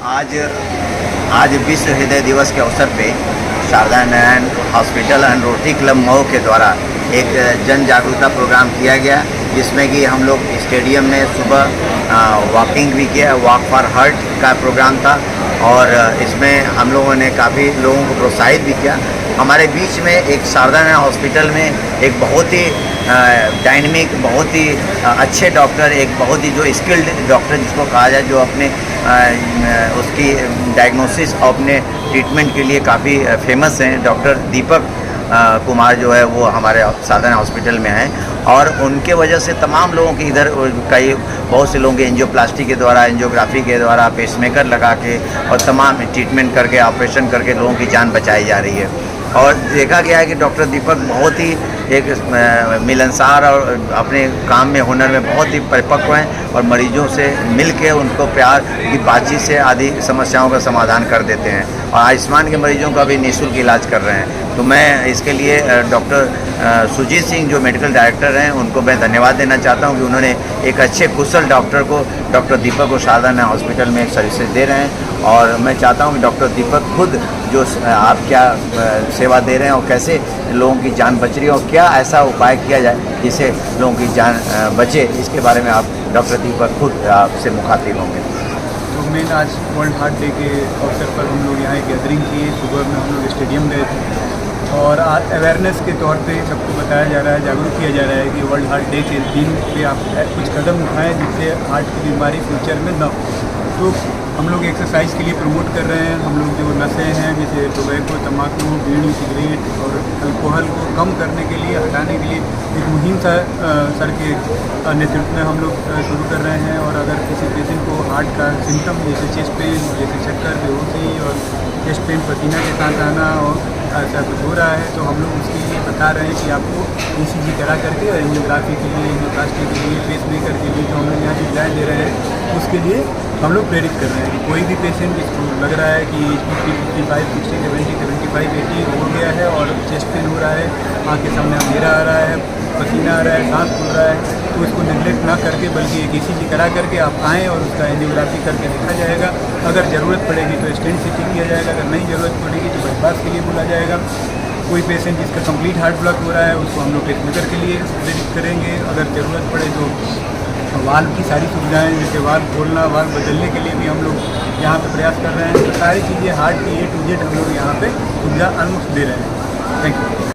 आज आज विश्व हृदय दिवस के अवसर पे Sharda Narayan Hospital and Rotary Club Mau के द्वारा एक जन जागरूकता प्रोग्राम किया गया, जिसमें कि हम लोग स्टेडियम में सुबह वॉकिंग भी किया, वॉक फॉर हार्ट का प्रोग्राम था और इसमें हम लोगों ने काफ़ी लोगों को प्रोत्साहित भी किया। हमारे बीच में एक शारदा नारायण हॉस्पिटल में एक बहुत ही डायनेमिक, बहुत ही अच्छे डॉक्टर, एक बहुत ही जो स्किल्ड डॉक्टर जिसको कहा जाए, जो अपने उसकी डायग्नोसिस और अपने ट्रीटमेंट के लिए काफ़ी फेमस हैं, डॉक्टर दीपक कुमार जो है वो हमारे शारदा नारायण हॉस्पिटल में हैं और उनके वजह से तमाम लोगों की इधर कई बहुत से लोगों के एंजियोप्लास्टी के द्वारा, एंजियोग्राफी के द्वारा, पेसमेकर लगा के और तमाम ट्रीटमेंट करके, ऑपरेशन करके लोगों की जान बचाई जा रही है। और देखा गया है कि डॉक्टर दीपक बहुत ही एक मिलनसार और अपने काम में, हुनर में बहुत ही परिपक्व हैं और मरीजों से मिल के उनको प्यार की बातचीत से आदि समस्याओं का समाधान कर देते हैं और आयुष्मान के मरीजों का भी निःशुल्क इलाज कर रहे हैं। तो मैं इसके लिए डॉक्टर सुजीत सिंह जो मेडिकल डायरेक्टर हैं उनको मैं धन्यवाद देना चाहता हूं कि उन्होंने एक अच्छे कुशल डॉक्टर को, डॉक्टर दीपक को शारदा नारायण हॉस्पिटल में एक सर्विसेज दे रहे हैं और मैं चाहता हूं कि डॉक्टर दीपक खुद जो आप क्या सेवा दे रहे हैं और कैसे लोगों की जान बच रही है और क्या ऐसा उपाय किया जाए जिससे लोगों की जान बचे, इसके बारे में आप डॉक्टर दीपक खुद आपसे मुखातिब होंगे। तो मेन आज वर्ल्ड हार्ट डे के अवसर पर हम लोग यहाँ एक गैदरिंग की, सुबह में हम लोग स्टेडियम गए थे और आज अवेयरनेस के तौर पे सबको बताया जा रहा है, जागरूक किया जा रहा है कि वर्ल्ड हार्ट डे के दिन पे आप कुछ कदम उठाएं जिससे हार्ट की बीमारी फ्यूचर में न हो। तो हम लोग एक्सरसाइज के लिए प्रमोट कर रहे हैं। हम लोग जो नशे हैं जैसे टोबैको, तम्बाकू, बीड़ी, सिगरेट और अल्कोहल को कम करने के लिए, हटाने के लिए एक मुहिम सर के नेतृत्व में हम लोग शुरू कर रहे हैं। और अगर किसी पेशेंट को हार्ट का सिम्टम जैसे चेस्ट पेन, जैसे चक्कर, बेहोशी और चेस्ट पेन, पसीना के साथ आना और ऐसा कुछ हो रहा है तो हम लोग उसके लिए बता रहे हैं कि आपको ECG करा करके और एंजियोग्राफी के लिए, एंजियोप्लास्टी के लिए, पेसमेकर के लिए जो हम लोग यहाँ सुविधाएँ दे रहे हैं उसके लिए हम लोग प्रेरित कर रहे हैं कि कोई भी पेशेंट जिसको लग रहा है कि 50, 55, 60, 70, 75, 80 हो गया है और चेस्ट पेन हो रहा है, आँख के सामने अंधेरा आ रहा है, पसीना आ रहा है, सांस फूल रहा है, तो इसको निगलेक्ट ना करके बल्कि एक ECG करा करके आप आएँ और उसका एंजियोग्राफी करके देखा जाएगा। अगर ज़रूरत पड़ेगी तो स्टेंट फिटिंग किया जाएगा, अगर नहीं ज़रूरत पड़ेगी तो बाईपास के लिए बोला जाएगा। कोई पेशेंट जिसका कंप्लीट हार्ट ब्लॉक हो रहा है उसको हम लोग पेसमेकर के लिए प्रेरित करेंगे। अगर ज़रूरत पड़े तो वाल्व की सारी सुविधाएं जैसे वाल्व खोलना, वाल्व बदलने के लिए भी हम लोग यहाँ पे प्रयास कर रहे हैं। तो सारी चीज़ें हार्ट की A to Z हम लोग यहाँ पे सुविधा ऑलमोस्ट दे रहे हैं। Thank you.